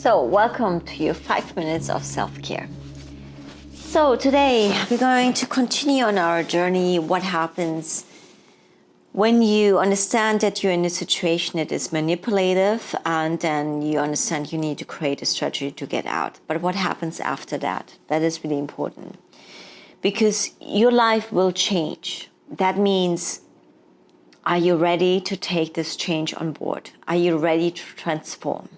So welcome to your 5 minutes of self-care. So today we're going to continue on our journey. What happens when you understand that you're in a situation that is manipulative, and then you understand you need to create a strategy to get out. But what happens after that? That is really important, because your life will change. That means, are you ready to take this change on board? Are you ready to transform?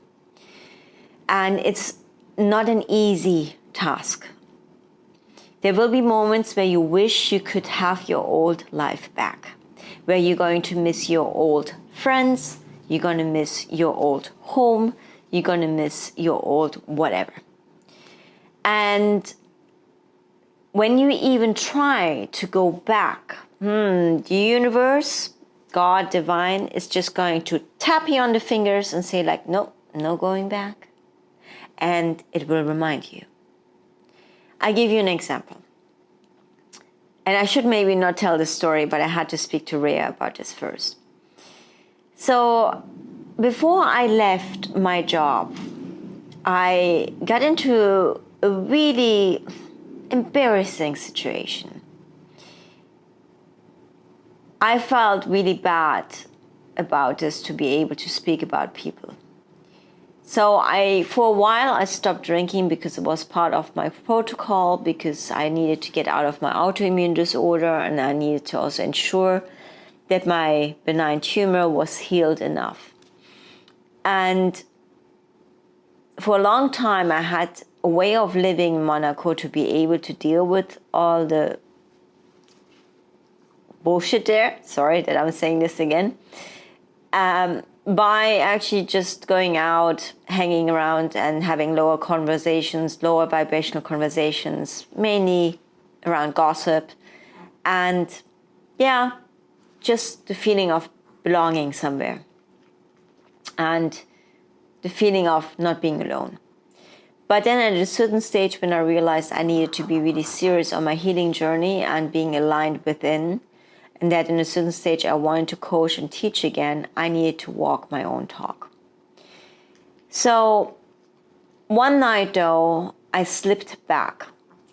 And it's not an easy task. There will be moments where you wish you could have your old life back, where you're going to miss your old friends, you're going to miss your old home, you're going to miss your old whatever. And when you even try to go back, the universe, God, divine, is just going to tap you on the fingers and say like, no, no going back. And it will remind you. I give you an example. And I should maybe not tell this story, but I had to speak to Rhea about this first. So before I left my job, I got into a really embarrassing situation. I felt really bad about this, to be able to speak about people. So for a while, I stopped drinking because it was part of my protocol, because I needed to get out of my autoimmune disorder, and I needed to also ensure that my benign tumor was healed enough. And for a long time, I had a way of living in Monaco to be able to deal with all the bullshit there. Sorry that I'm saying this again. By actually just going out, hanging around and having lower conversations, lower vibrational conversations, mainly around gossip. And yeah, just the feeling of belonging somewhere. And the feeling of not being alone. But then at a certain stage, when I realized I needed to be really serious on my healing journey and being aligned within, and that in a certain stage I wanted to coach and teach again, I needed to walk my own talk. So one night though, I slipped back.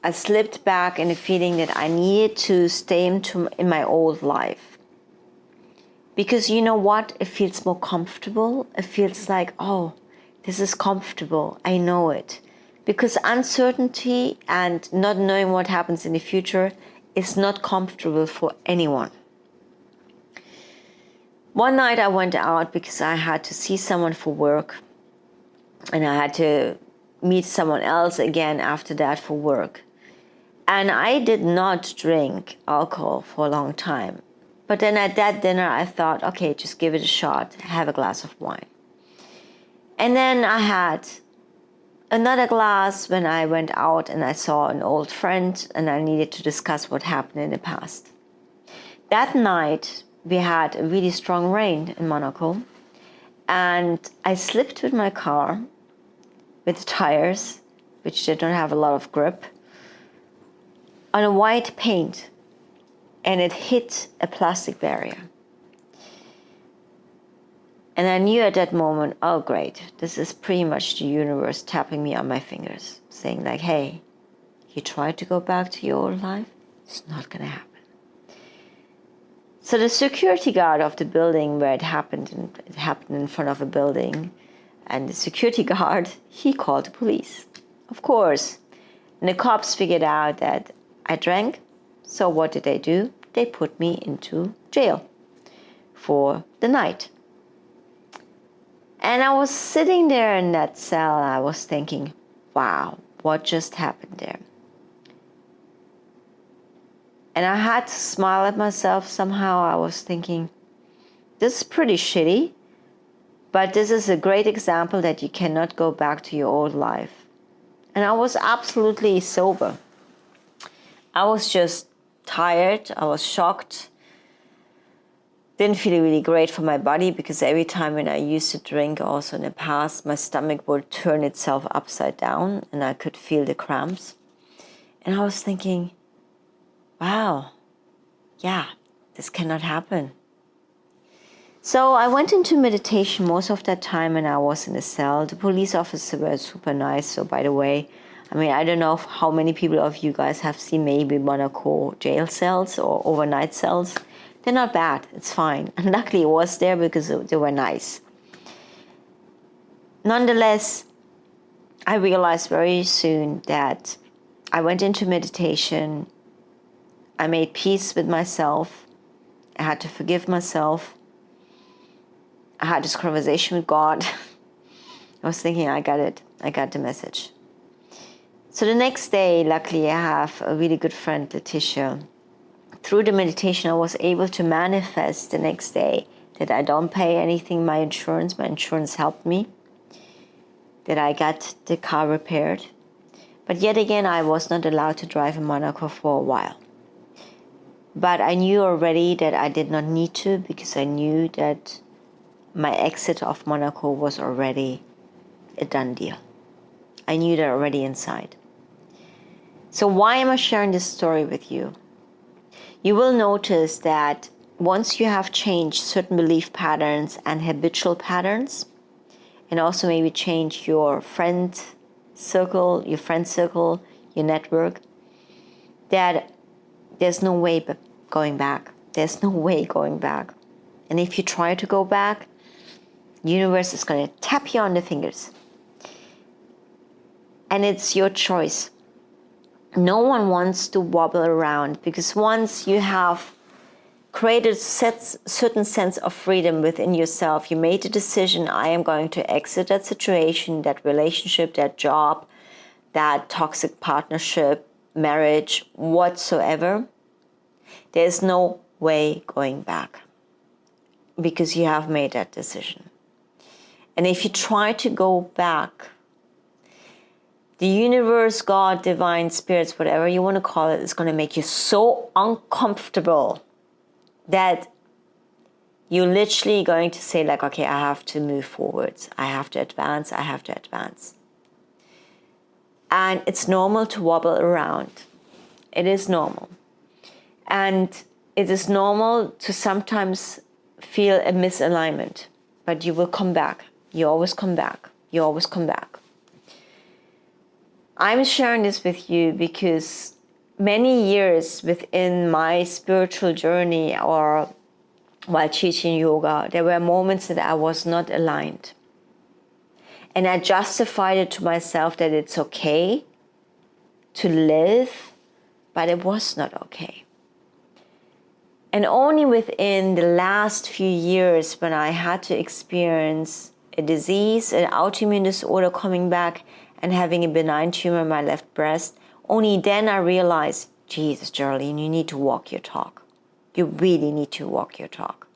I slipped back in the feeling that I needed to stay in my old life. Because you know what? It feels more comfortable. It feels like, oh, this is comfortable. I know it. Because uncertainty and not knowing what happens in the future is not comfortable for anyone. One night I went out because I had to see someone for work, and I had to meet someone else again after that for work. And I did not drink alcohol for a long time. But then at that dinner I thought, okay, just give it a shot, have a glass of wine. And then I had another glass when I went out and I saw an old friend, and I needed to discuss what happened in the past. That night, we had a really strong rain in Monaco, and I slipped with my car, with the tires, which did not have a lot of grip, on a white paint, and it hit a plastic barrier. And I knew at that moment, oh great, this is pretty much the universe tapping me on my fingers, saying like, hey, you tried to go back to your old life? It's not gonna happen. So the security guard of the building where it happened in front of a building, and the security guard, he called the police, of course. And the cops figured out that I drank, so what did they do? They put me into jail for the night. And I was sitting there in that cell, and I was thinking, wow, what just happened there? And I had to smile at myself somehow. I was thinking, this is pretty shitty, but this is a great example that you cannot go back to your old life. And I was absolutely sober. I was just tired. I was shocked. Didn't feel really great for my body, because every time when I used to drink also in the past, my stomach would turn itself upside down and I could feel the cramps. And I was thinking, wow, yeah, this cannot happen. So I went into meditation most of that time, and I was in a cell. The police officer was super nice. So by the way, I mean, I don't know how many people of you guys have seen maybe Monaco jail cells or overnight cells. They're not bad. It's fine. And luckily it was there because they were nice. Nonetheless, I realized very soon that I went into meditation. I made peace with myself. I had to forgive myself. I had this conversation with God. I was thinking, I got it. I got the message. So the next day, luckily, I have a really good friend, Letitia. Through the meditation, I was able to manifest the next day that I don't pay anything, my insurance helped me, that I got the car repaired. But yet again, I was not allowed to drive in Monaco for a while. But I knew already that I did not need to, because I knew that my exit of Monaco was already a done deal. I knew that already inside. So why am I sharing this story with you? You will notice that once you have changed certain belief patterns and habitual patterns, and also maybe change your friend circle, your network, that there's no way going back. There's no way going back. And if you try to go back, the universe is going to tap you on the fingers. And it's your choice. No one wants to wobble around, because once you have created a certain sense of freedom within yourself, you made a decision, I am going to exit that situation, that relationship, that job, that toxic partnership, marriage, whatsoever, there's no way going back, because you have made that decision. And if you try to go back, the universe, God, divine spirits, whatever you want to call it, is going to make you so uncomfortable that you're literally going to say like, okay, I have to move forwards. I have to advance. And it's normal to wobble around. It is normal. And it is normal to sometimes feel a misalignment, but you will come back. You always come back. I'm sharing this with you because many years within my spiritual journey or while teaching yoga, there were moments that I was not aligned. And I justified it to myself that it's okay to live, but it was not okay. And only within the last few years, when I had to experience a disease, an autoimmune disorder coming back, and having a benign tumor in my left breast, only then I realized, Jesus, Geraldine, you need to walk your talk. You really need to walk your talk.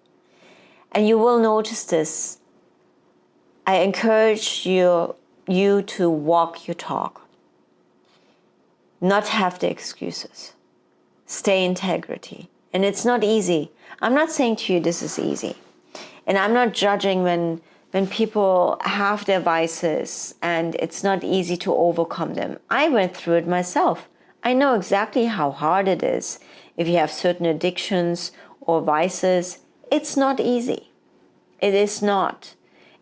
And you will notice this. I encourage you to walk your talk. Not have the excuses. Stay integrity. And it's not easy. I'm not saying to you this is easy. And I'm not judging when people have their vices and it's not easy to overcome them. I went through it myself. I know exactly how hard it is. If you have certain addictions or vices, it's not easy. It is not.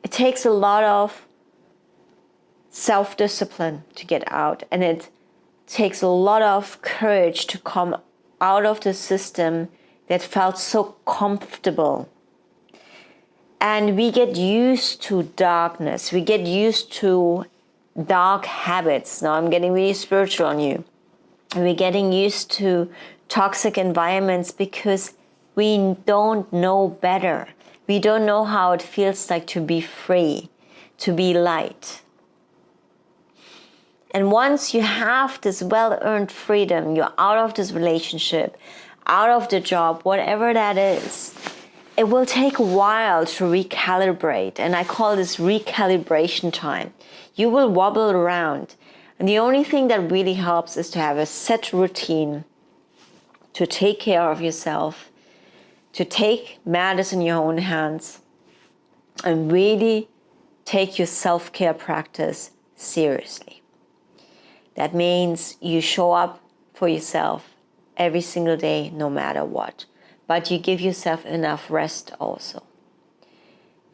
It takes a lot of self-discipline to get out, and it takes a lot of courage to come out of the system that felt so comfortable. And we get used to darkness. We get used to dark habits. Now I'm getting really spiritual on you. And we're getting used to toxic environments because we don't know better. We don't know how it feels like to be free, to be light. And once you have this well-earned freedom, you're out of this relationship, out of the job, whatever that is, it will take a while to recalibrate. And I call this recalibration time. You will wobble around. And the only thing that really helps is to have a set routine, to take care of yourself, to take matters in your own hands, and really take your self-care practice seriously. That means you show up for yourself every single day, no matter what. But you give yourself enough rest also.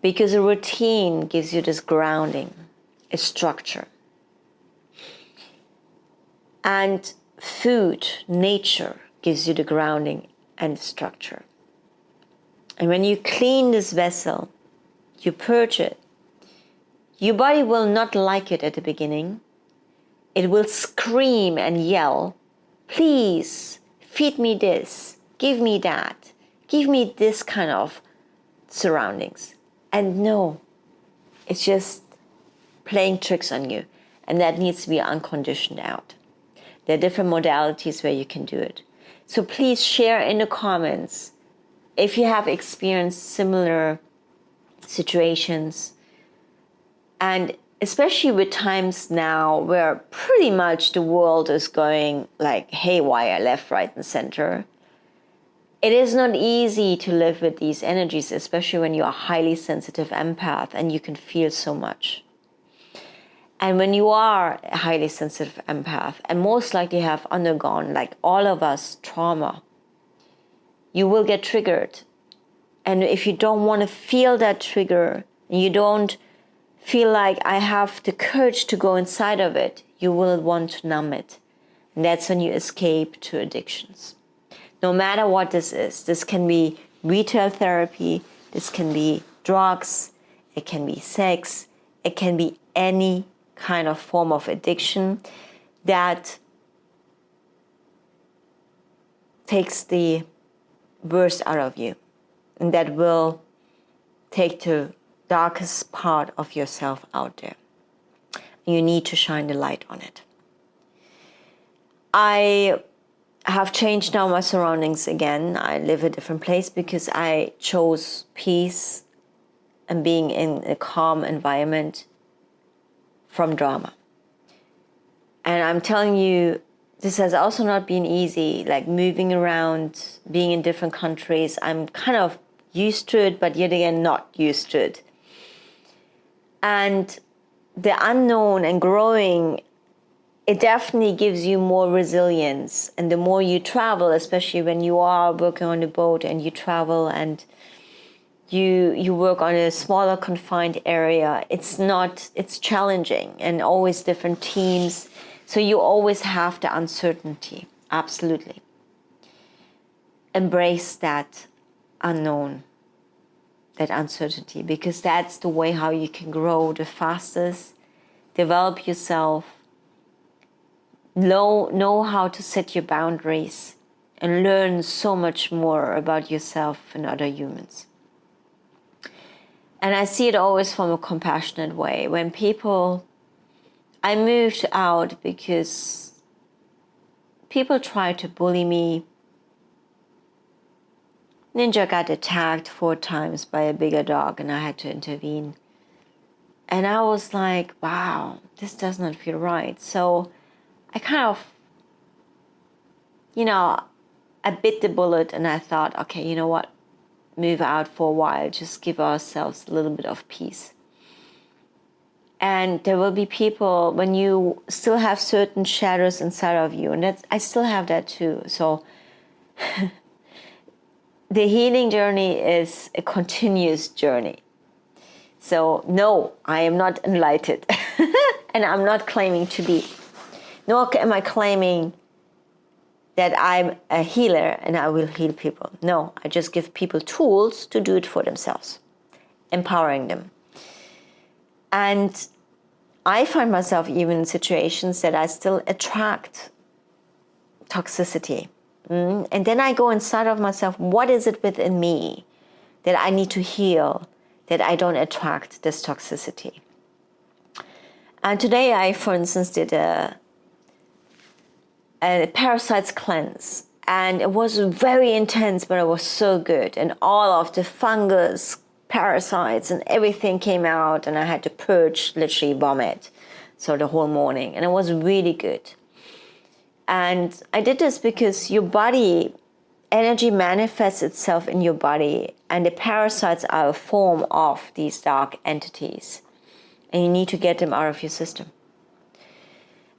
Because a routine gives you this grounding, a structure. And food, nature, gives you the grounding and structure. And when you clean this vessel, you purge it, your body will not like it at the beginning. It will scream and yell, please feed me this, give me that, give me this kind of surroundings. And no, it's just playing tricks on you. And that needs to be unconditioned out. There are different modalities where you can do it. So please share in the comments if you have experienced similar situations. And especially with times now where pretty much the world is going like haywire, left, right, and center. It is not easy to live with these energies, especially when you are a highly sensitive empath and you can feel so much. And when you are a highly sensitive empath and most likely have undergone, like all of us, trauma, you will get triggered. And if you don't want to feel that trigger, and you don't feel like I have the courage to go inside of it, you will want to numb it. And that's when you escape to addictions. No matter what this can be retail therapy, this can be drugs, it can be sex, it can be any kind of form of addiction that takes the worst out of you and that will take the darkest part of yourself out there. You need to shine the light on it. I have changed now my surroundings again. I live a different place because I chose peace and being in a calm environment from drama. And I'm telling you, this has also not been easy, like moving around, being in different countries. I'm kind of used to it, but yet again, not used to it. And the unknown and growing, it definitely gives you more resilience. And the more you travel, especially when you are working on a boat and you travel and you work on a smaller confined area, it's challenging and always different teams. So you always have the uncertainty, absolutely. Embrace that unknown, that uncertainty, because that's the way how you can grow the fastest, develop yourself, know how to set your boundaries, and learn so much more about yourself and other humans. And I see it always from a compassionate way. When I moved out because people tried to bully me. Ninja got attacked 4 times by a bigger dog and I had to intervene. And I was like, wow, this does not feel right. So I kind of, I bit the bullet and I thought, okay, you know what? Move out for a while, just give ourselves a little bit of peace. And there will be people when you still have certain shadows inside of you, and I still have that too. So the healing journey is a continuous journey. So no, I am not enlightened and I'm not claiming to be. Nor am I claiming that I'm a healer and I will heal people. No, I just give people tools to do it for themselves, empowering them. And I find myself even in situations that I still attract toxicity. And then I go inside of myself, what is it within me that I need to heal, that I don't attract this toxicity? And today I, for instance, did a parasites cleanse, and it was very intense, but it was so good, and all of the fungus, parasites and everything came out, and I had to purge, literally vomit, so the whole morning, and it was really good. And I did this because your body energy manifests itself in your body, and the parasites are a form of these dark entities, and you need to get them out of your system.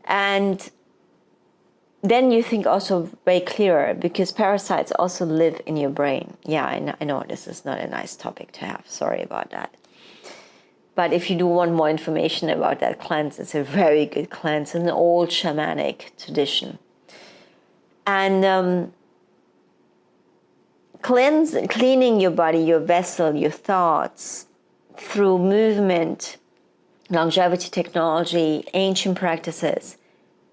And then you think also way clearer, because parasites also live in your brain. Yeah, I know this is not a nice topic to have. Sorry about that. But if you do want more information about that cleanse, it's a very good cleanse, an old shamanic tradition. And cleaning your body, your vessel, your thoughts through movement, longevity technology, ancient practices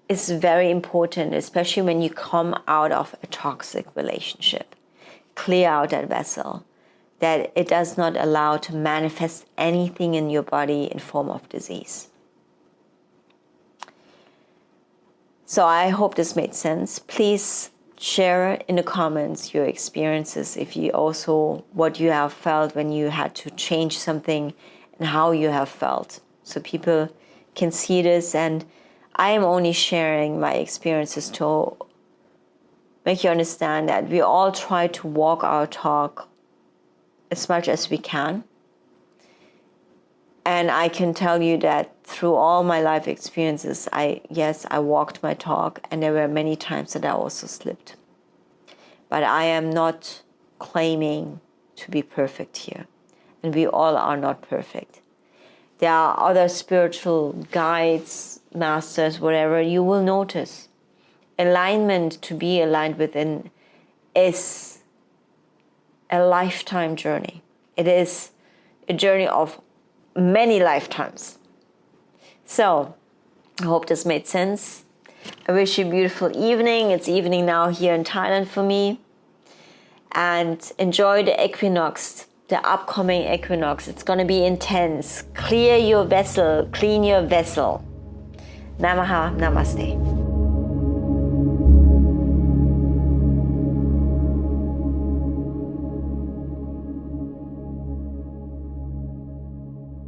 is very important, especially when you come out of a toxic relationship. Clear out that vessel, that it does not allow to manifest anything in your body in form of disease. So I hope this made sense. Please share in the comments your experiences, if you also, what you have felt when you had to change something and how you have felt, so people can see this. And I am only sharing my experiences to make you understand that we all try to walk our talk as much as we can. And I can tell you that through all my life experiences, I walked my talk, and there were many times that I also slipped. But I am not claiming to be perfect here. And we all are not perfect. There are other spiritual guides, masters, whatever. You will notice alignment, to be aligned within, is a lifetime journey. It is a journey of many lifetimes. So I hope this made sense. I wish you a beautiful evening. It's evening now here in Thailand for me. And enjoy the equinox, the upcoming equinox. It's going to be intense. Clear your vessel, clean your vessel. Namaha, namaste.